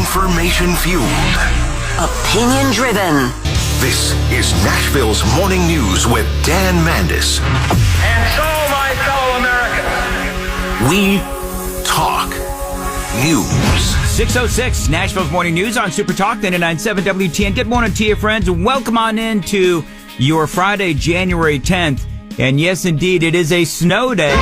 Information fueled. Opinion driven. This is Nashville's Morning News with Dan Mandis. And so, my fellow Americans, We talk news. 6:06, Nashville's Morning News on Super Talk 99.7 WTN. Good morning to you, friends. Welcome on into your Friday, January 10th. And yes, indeed, it is a snow day.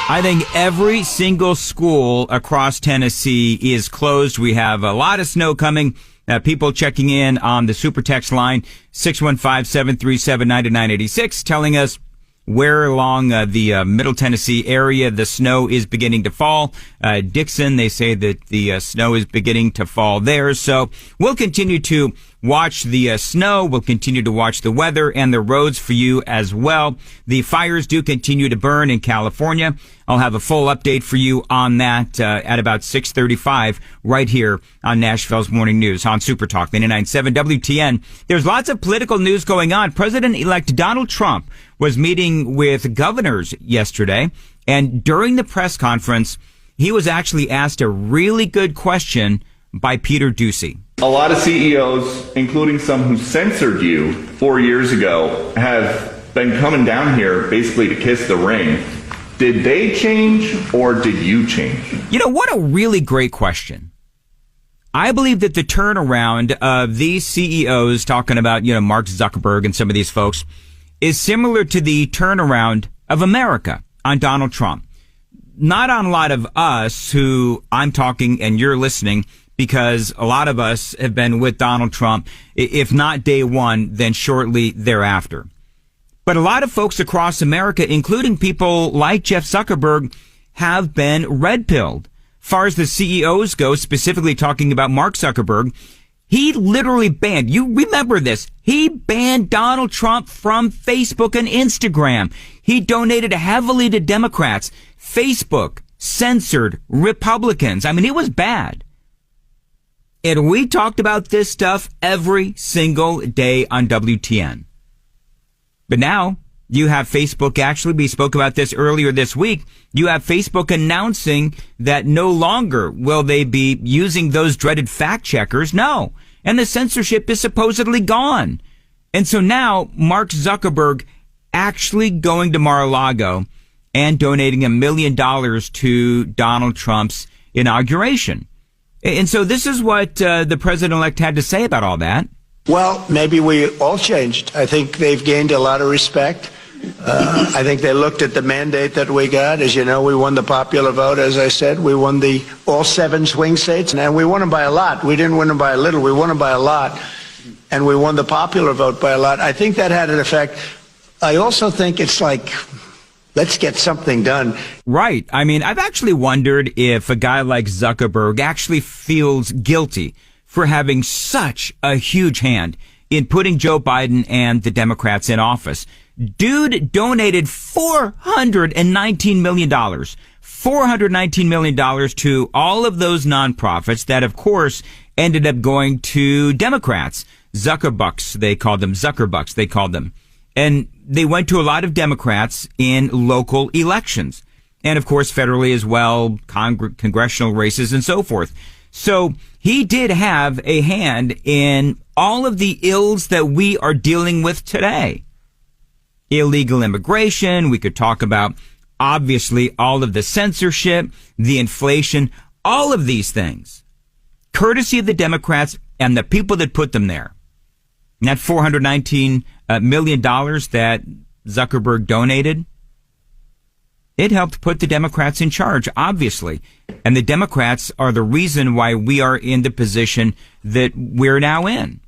I think every single school across Tennessee is closed. We have a lot of snow coming. People checking in on the Super Text line, 615-737-9986, telling us where along the Middle Tennessee area the snow is beginning to fall. Dixon, they say that the snow is beginning to fall there. So we'll continue to watch the snow. We'll continue to watch the weather and the roads for you as well. The fires do continue to burn in California. I'll have a full update for you on that at about 6:35 right here on Nashville's Morning News on Super Talk 99.7 WTN. There's lots of political news going on. President-elect Donald Trump was meeting with governors yesterday, and during the press conference, he was actually asked a really good question by Peter Doocy. A lot of CEOs, including some who censored you 4 years ago, have been coming down here basically to kiss the ring. Did they change or did you change? You know, what a really great question. I believe that the turnaround of these CEOs talking about, Mark Zuckerberg and some of these folks is similar to the turnaround of America on Donald Trump. Not on a lot of us who I'm talking and you're listening, because a lot of us have been with Donald Trump, if not day one, then shortly thereafter. But a lot of folks across America, including people like Jeff Zuckerberg, have been red-pilled. Far as the CEOs go, specifically talking about Mark Zuckerberg, he literally banned, you remember this, he banned Donald Trump from Facebook and Instagram. He donated heavily to Democrats. Facebook censored Republicans. I mean, it was bad. And we talked about this stuff every single day on WTN. But now you have Facebook, actually, we spoke about this earlier this week. You have Facebook announcing that no longer will they be using those dreaded fact checkers. No. And the censorship is supposedly gone. And so now Mark Zuckerberg actually going to Mar-a-Lago and donating $1 million to Donald Trump's inauguration. And so this is what the president-elect had to say about all that. Well, maybe we all changed. I think they've gained a lot of respect. I think they looked at the mandate that we got. As you know, we won the popular vote, as I said. We won all 7 swing states, and we won them by a lot. We didn't win them by a little. We won them by a lot, and we won the popular vote by a lot. I think that had an effect. I also think it's like, let's get something done. Right. I mean, I've actually wondered if a guy like Zuckerberg actually feels guilty for having such a huge hand in putting Joe Biden and the Democrats in office. Dude donated $419 million. $419 million to all of those nonprofits that, of course, ended up going to Democrats. Zuckerbucks, they called them. Zuckerbucks, they called them. And they went to a lot of Democrats in local elections. And, of course, federally as well, congressional races and so forth. So he did have a hand in all of the ills that we are dealing with today. Illegal immigration. We could talk about, obviously, all of the censorship, the inflation, all of these things. Courtesy of the Democrats and the people that put them there. And that $419 million that Zuckerberg donated, it helped put the Democrats in charge, obviously. And the Democrats are the reason why we are in the position that we're now in.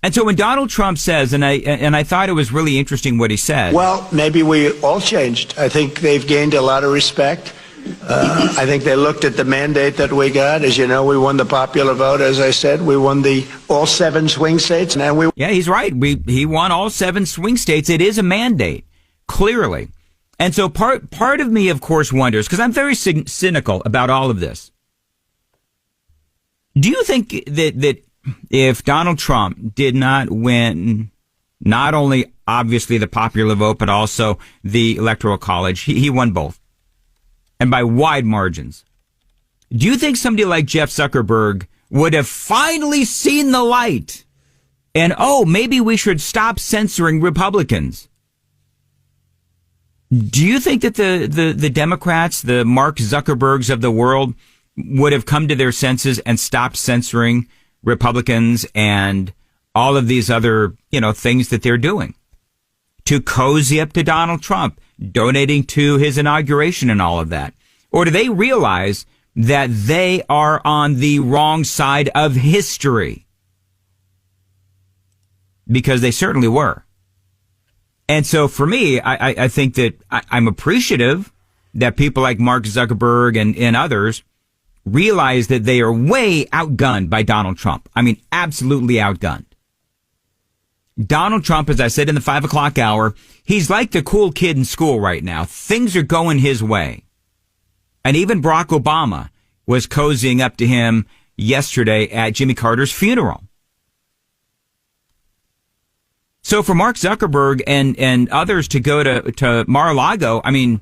And so when Donald Trump says, and I thought it was really interesting what he said. Well, maybe we all changed. I think they've gained a lot of respect. I think they looked at the mandate that we got. As you know, we won the popular vote, as I said. We won all 7 swing states. Yeah, he's right. He won all 7 swing states. It is a mandate, clearly. And so part of me, of course, wonders, because I'm very cynical about all of this. Do you think that if Donald Trump did not win not only, obviously, the popular vote, but also the Electoral College, he won both, and by wide margins, Do you think somebody like Jeff Zuckerberg would have finally seen the light and, maybe we should stop censoring Republicans? Do you think that the Democrats, the Mark Zuckerbergs of the world, would have come to their senses and stopped censoring Republicans and all of these other, things that they're doing to cozy up to Donald Trump, donating to his inauguration and all of that? Or do they realize that they are on the wrong side of history? Because they certainly were. And so for me, I think that I'm appreciative that people like Mark Zuckerberg and others realize that they are way outgunned by Donald Trump. I mean, absolutely outgunned. Donald Trump, as I said in the 5 o'clock hour, he's like the cool kid in school right now. Things are going his way. And even Barack Obama was cozying up to him yesterday at Jimmy Carter's funeral. So for Mark Zuckerberg and others to go to Mar-a-Lago, I mean,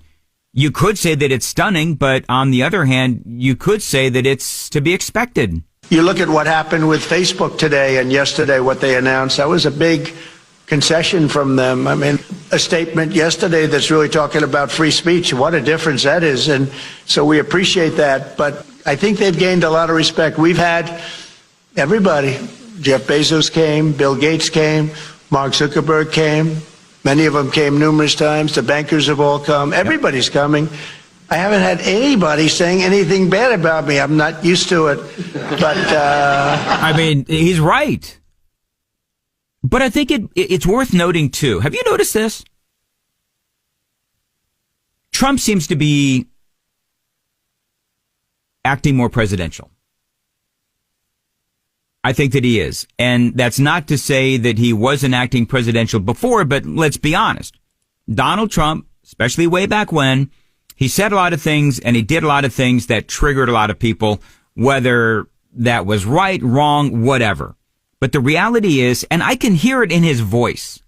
you could say that it's stunning, but on the other hand, you could say that it's to be expected. You look at what happened with Facebook today and yesterday, what they announced. That was a big concession from them. I mean, a statement yesterday that's really talking about free speech. What a difference that is. And so we appreciate that. But I think they've gained a lot of respect. We've had everybody. Jeff Bezos came, Bill Gates came, Mark Zuckerberg came. Many of them came numerous times. The bankers have all come. Everybody's coming. I haven't had anybody saying anything bad about me. I'm not used to it. But I mean, he's right. But I think it's worth noting, too. Have you noticed this? Trump seems to be acting more presidential. I think that he is. And that's not to say that he wasn't acting presidential before, but let's be honest. Donald Trump, especially way back when, he said a lot of things and he did a lot of things that triggered a lot of people, whether that was right, wrong, whatever. But the reality is, and I can hear it in his voice,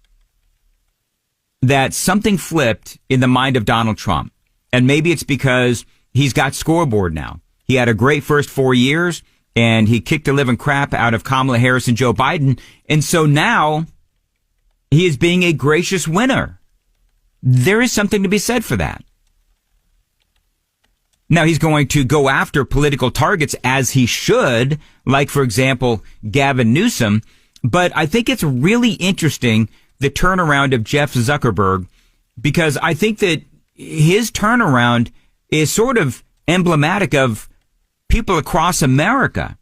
that something flipped in the mind of Donald Trump. And maybe it's because he's got scoreboard now. He had a great first 4 years and he kicked the living crap out of Kamala Harris and Joe Biden. And so now he is being a gracious winner. There is something to be said for that. Now, he's going to go after political targets as he should, like, for example, Gavin Newsom. But I think it's really interesting, the turnaround of Jeff Zuckerberg, because I think that his turnaround is sort of emblematic of people across America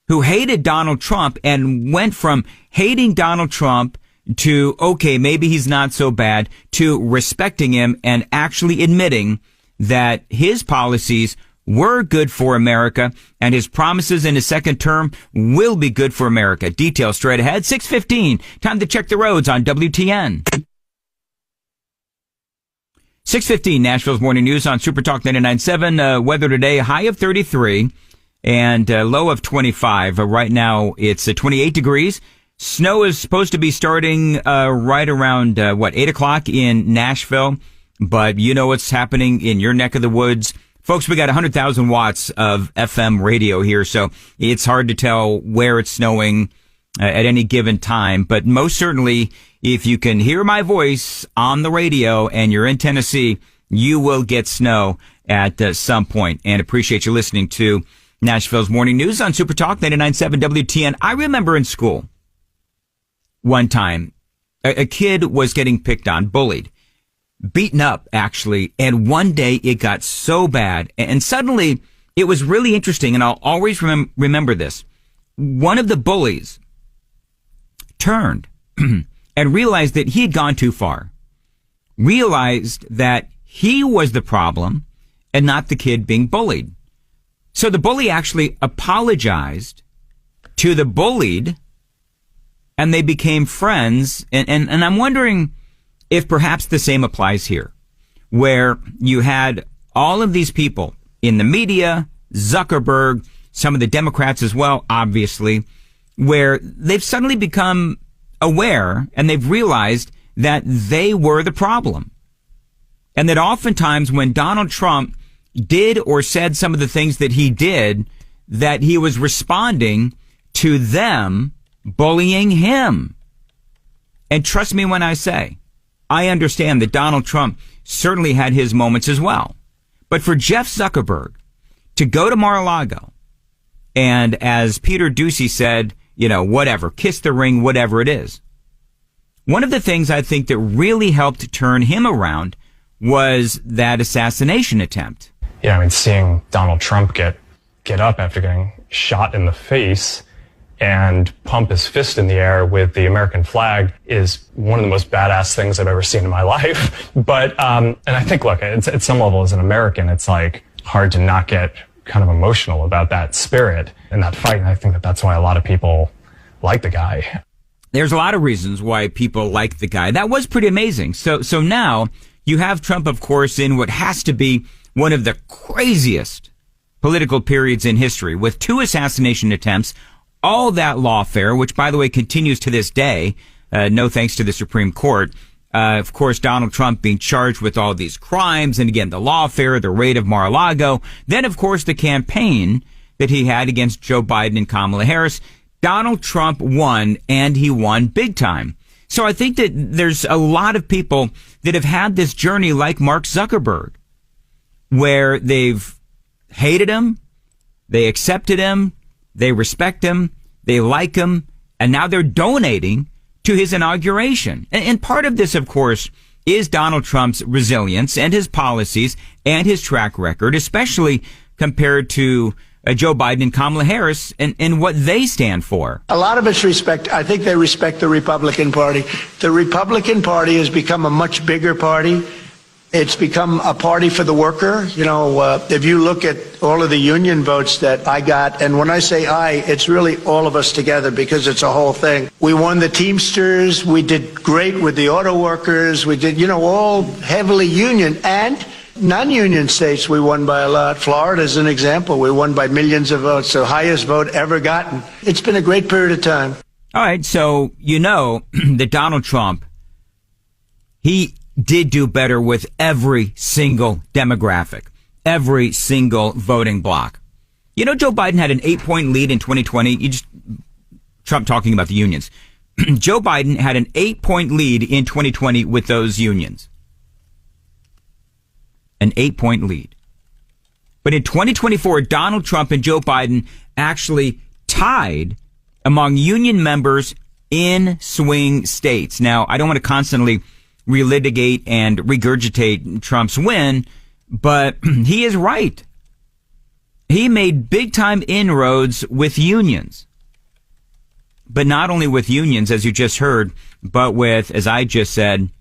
who hated Donald Trump and went from hating Donald Trump to, okay, maybe he's not so bad, to respecting him and actually admitting that his policies were good for America and his promises in his second term will be good for America. Details straight ahead. 6:15. Time to check the roads on WTN. 6:15. Nashville's Morning News on Super Talk 99.7. Weather today, high of 33 and low of 25. Right now it's 28 degrees. Snow is supposed to be starting right around 8 o'clock in Nashville. But you know what's happening in your neck of the woods. Folks, we got 100,000 watts of FM radio here, so it's hard to tell where it's snowing at any given time. But most certainly, if you can hear my voice on the radio and you're in Tennessee, you will get snow at some point. And appreciate you listening to Nashville's Morning News on Super Talk 99.7 WTN. I remember in school one time, a kid was getting picked on, bullied. Beaten up, actually, and one day it got so bad, and suddenly it was really interesting, and I'll always remember this. One of the bullies turned and realized that he had gone too far, realized that he was the problem and not the kid being bullied. So the bully actually apologized to the bullied, and they became friends, and I'm wondering if perhaps the same applies here, where you had all of these people in the media, Zuckerberg, some of the Democrats as well, obviously, where they've suddenly become aware and they've realized that they were the problem. And that oftentimes when Donald Trump did or said some of the things that he did, that he was responding to them bullying him. And trust me when I say, I understand that Donald Trump certainly had his moments as well. But for Jeff Zuckerberg to go to Mar-a-Lago and, as Peter Doocy said, whatever, kiss the ring, whatever it is. One of the things I think that really helped turn him around was that assassination attempt. Yeah, I mean, seeing Donald Trump get up after getting shot in the face and pump his fist in the air with the American flag is one of the most badass things I've ever seen in my life. But, and I think, look, at some level as an American, it's like hard to not get kind of emotional about that spirit and that fight. And I think that that's why a lot of people like the guy. There's a lot of reasons why people like the guy. That was pretty amazing. So now you have Trump, of course, in what has to be one of the craziest political periods in history, with 2 assassination attempts, all that lawfare, which, by the way, continues to this day, no thanks to the Supreme Court. Of course, Donald Trump being charged with all these crimes, and again, the lawfare, the raid of Mar-a-Lago. Then, of course, the campaign that he had against Joe Biden and Kamala Harris. Donald Trump won, and he won big time. So I think that there's a lot of people that have had this journey like Mark Zuckerberg, where they've hated him, they accepted him, they respect him, they like him, and now they're donating to his inauguration. And part of this, of course, is Donald Trump's resilience and his policies and his track record, especially compared to Joe Biden and Kamala Harris and what they stand for. A lot of it's respect. I think they respect the Republican Party. The Republican Party has become a much bigger party. It's become a party for the worker. If you look at all of the union votes that I got, and when I say I, it's really all of us together because it's a whole thing. We won the Teamsters. We did great with the auto workers. We did, all heavily union, and non-union states we won by a lot. Florida is an example. We won by millions of votes, the highest vote ever gotten. It's been a great period of time. All right, so that Donald Trump, he did do better with every single demographic, every single voting bloc. Joe Biden had an 8-point lead in 2020. Trump talking about the unions. Joe Biden had an 8-point lead in 2020 with those unions. An 8-point lead. But in 2024, Donald Trump and Joe Biden actually tied among union members in swing states. Now, I don't want to constantly relitigate and regurgitate Trump's win, but he is right. He made big time inroads with unions. But not only with unions, as you just heard, but with, as I just said,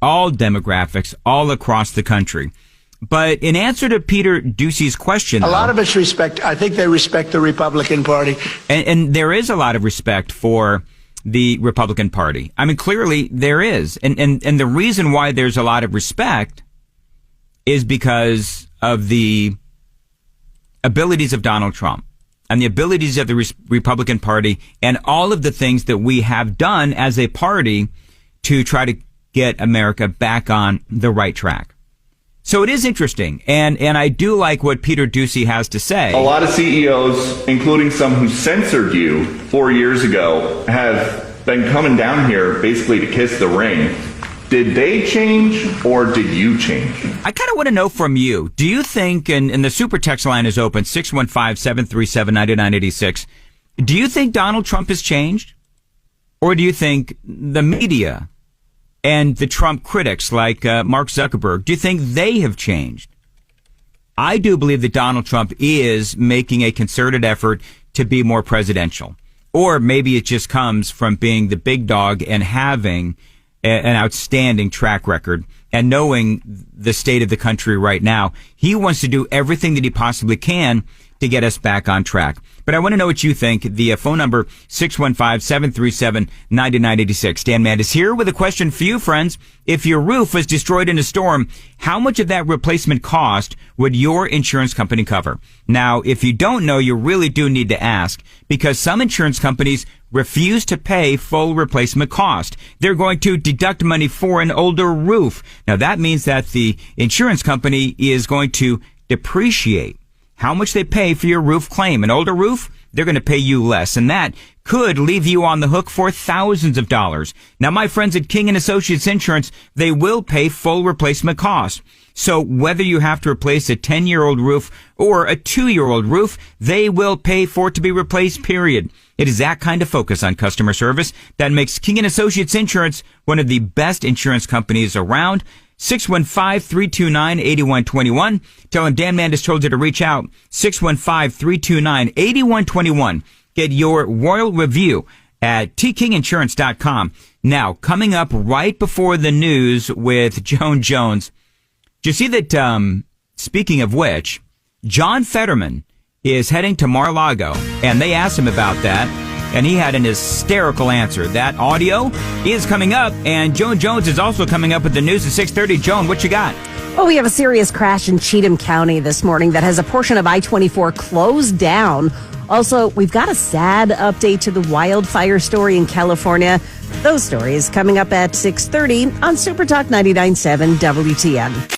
all demographics all across the country. But in answer to Peter Doocy's question, a lot of it's respect. I think they respect the Republican Party. And there is a lot of respect for the Republican Party. I mean, clearly there is. And the reason why there's a lot of respect is because of the abilities of Donald Trump and the abilities of the Republican Party and all of the things that we have done as a party to try to get America back on the right track. So it is interesting, and I do like what Peter Doocy has to say. A lot of CEOs, including some who censored you 4 years ago, have been coming down here basically to kiss the ring. Did they change or did you change? I kind of want to know from you. Do you think, and the super text line is open, 615-737-9986, do you think Donald Trump has changed? Or do you think the media and the Trump critics like Mark Zuckerberg, do you think they have changed? I do believe that Donald Trump is making a concerted effort to be more presidential. Or maybe it just comes from being the big dog and having an outstanding track record and knowing the state of the country right now. He wants to do everything that he possibly can to get us back on track. But I want to know what you think. The phone number, 615-737-9986. Dan Mandis here with a question for you, friends. If your roof was destroyed in a storm, how much of that replacement cost would your insurance company cover? Now, if you don't know, you really do need to ask, because some insurance companies refuse to pay full replacement cost. They're going to deduct money for an older roof. Now, that means that the insurance company is going to depreciate how much they pay for your roof claim. An older roof, they're going to pay you less, and that could leave you on the hook for thousands of dollars. Now, my friends at King & Associates Insurance, they will pay full replacement costs. So whether you have to replace a 10-year-old roof or a 2-year-old roof, they will pay for it to be replaced, period. It is that kind of focus on customer service that makes King & Associates Insurance one of the best insurance companies around. 615-329-8121. Tell them Dan Mandis told you to reach out. 615-329-8121. Get your royal review at tkinginsurance.com. Now, coming up right before the news with Joan Jones. Do you see that, speaking of which, John Fetterman is heading to Mar-a-Lago, and they asked him about that, and he had an hysterical answer. That audio is coming up, and Joan Jones is also coming up with the news at 6:30. Joan, what you got? Well, we have a serious crash in Cheatham County this morning that has a portion of I-24 closed down. Also, we've got a sad update to the wildfire story in California. Those stories coming up at 6:30 on Super Talk 99.7 WTN.